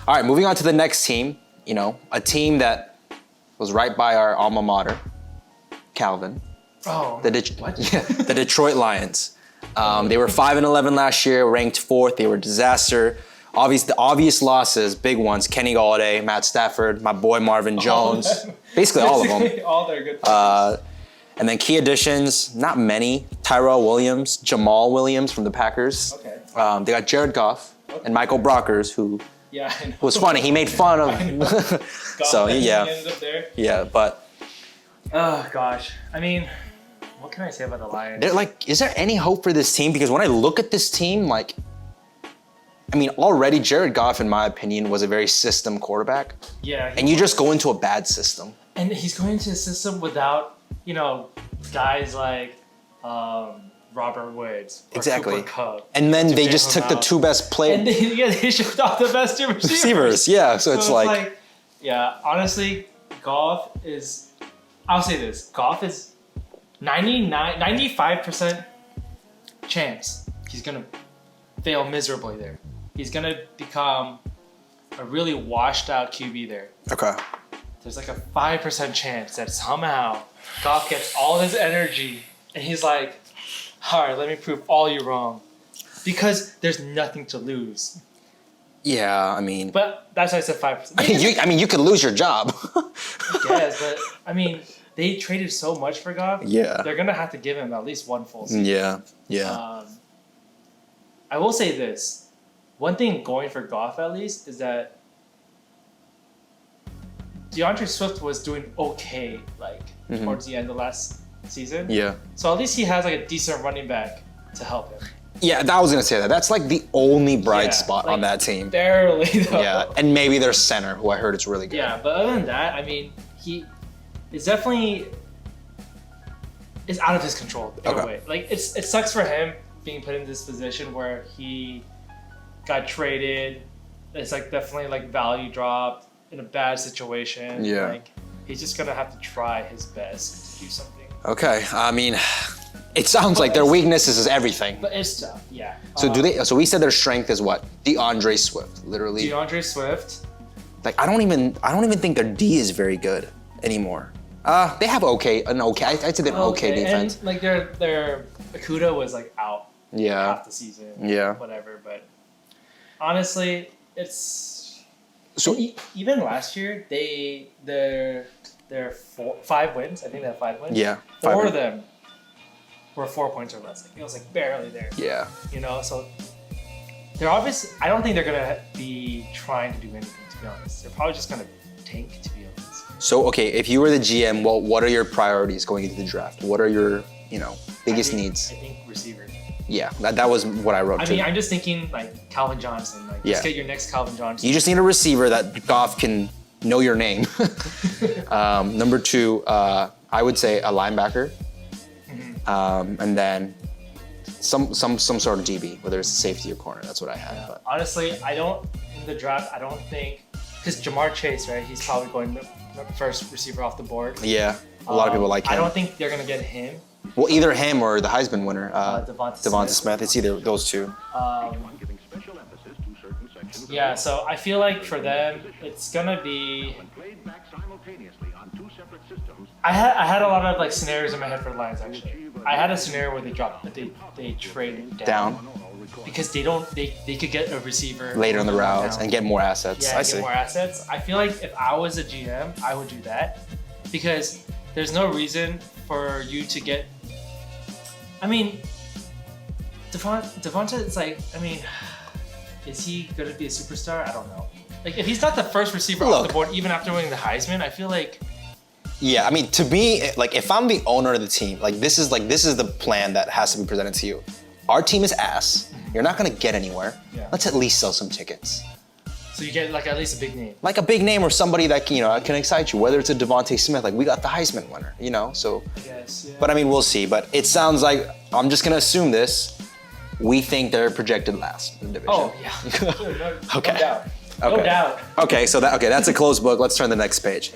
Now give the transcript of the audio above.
All right, moving on to the next team. You know, a team that was right by our alma mater, Calvin. Oh, The Detroit Lions. They were 5-11 last year, ranked 4th. They were a disaster. The obvious losses, big ones: Kenny Galladay, Matt Stafford, my boy Marvin Jones. Basically all of them. All their good players. And then key additions, not many: Tyrell Williams, Jamal Williams from the Packers. Okay. They got Jared Goff and Michael Brockers, who Yeah, I know. was funny. He made fun of. So yeah, Ended up there. yeah, but Oh gosh, I mean, what can I say about the Lions? they're like, is there any hope for this team? Because when I look at this team, like, I mean, already Jared Goff, in my opinion, was a very system quarterback. Yeah. And you just go into a bad system. And he's going into a system without, guys like Robert Woods. Or Exactly. Cooper Kupp. And then to they bail just him took the out. 2 best players. And they shipped off the best two receivers. Receivers, yeah. So it's like, yeah, honestly, Goff is, I'll say this, Goff is 95% chance he's going to fail miserably there. He's going to become a really washed out QB there. okay. There's like a 5% chance that somehow Goff gets all his energy and he's like, all right, let me prove all you wrong. Because there's nothing to lose. Yeah, I mean, But that's why I said 5%. I mean, you could lose your job. Yes, but I mean, they traded so much for Goff. Yeah. They're gonna have to give him at least one full season. Yeah. I will say this: one thing going for Goff at least is that DeAndre Swift was doing okay, towards the end of last season. Yeah. So at least he has like a decent running back to help him. Yeah, I was gonna say that. That's like the only bright Yeah, spot on that team. Barely though. Yeah, and maybe their center, who I heard is really good. Yeah, but other than that, I mean, he is definitely is out of his control in a way. Like it sucks for him being put in this position where he got traded. It's like definitely like value dropped in a bad situation. Yeah. Like he's just gonna have to try his best to do something. Okay, I mean, it sounds like their weaknesses is everything. But it's tough, yeah. So So we said their strength is what? DeAndre Swift, literally. DeAndre Swift. Like I don't even think their D is very good anymore. They have I'd say they have okay defense. And like their Akuda was like out Yeah. half the season. Yeah. Whatever, but honestly, it's So even last year their 5 wins. I think they have 5 wins. yeah, 4 of them were 4 points or less. Like, it was like barely there. Yeah. So they're obviously. I don't think they're gonna be trying to do anything. To be honest, they're probably just gonna tank. To be honest. So okay, if you were the GM, well, what are your priorities going into the draft? What are your biggest needs? I think receiver. Yeah, that was what I wrote. I too. mean, I'm just thinking like Calvin Johnson. Like, Yeah. just get your next Calvin Johnson. You just need a receiver that Goff can know your name. Number 2, I would say a linebacker, and then some sort of DB, whether it's a safety or corner. That's what I had. But. Honestly, in the draft, I don't think, because Jamar Chase, right? He's probably going the first receiver off the board. Yeah, a lot of people like him. I don't think they're gonna get him. Well, either him or the Heisman winner, Devonta Smith. It's either those two. Yeah, so I feel like for them, it's gonna be. I had a lot of like scenarios in my head for the Lions actually. I had a scenario where they trade down because they could get a receiver Later in the routes down. and get more assets. Yeah, I get see. more assets. I feel like if I was a GM, I would do that because there's no reason for you to get. I mean, Devonta is like. I mean, is he gonna be a superstar? I don't know. Like if he's not the first receiver off the board, even after winning the Heisman, I feel like. Yeah, I mean, to me, like if I'm the owner of the team, this is the plan that has to be presented to you. Our team is ass. You're not gonna get anywhere. Yeah. Let's at least sell some tickets. So you get like at least a big name. Like a big name or somebody that can excite you. Whether it's a Devontae Smith, like we got the Heisman winner, So. I guess. Yeah. But I mean, we'll see. But it sounds like I'm just gonna assume this. We think they're projected last in the division. Oh yeah. Okay. No doubt. Okay. No doubt. Okay, so that's a closed book. Let's turn to the next page.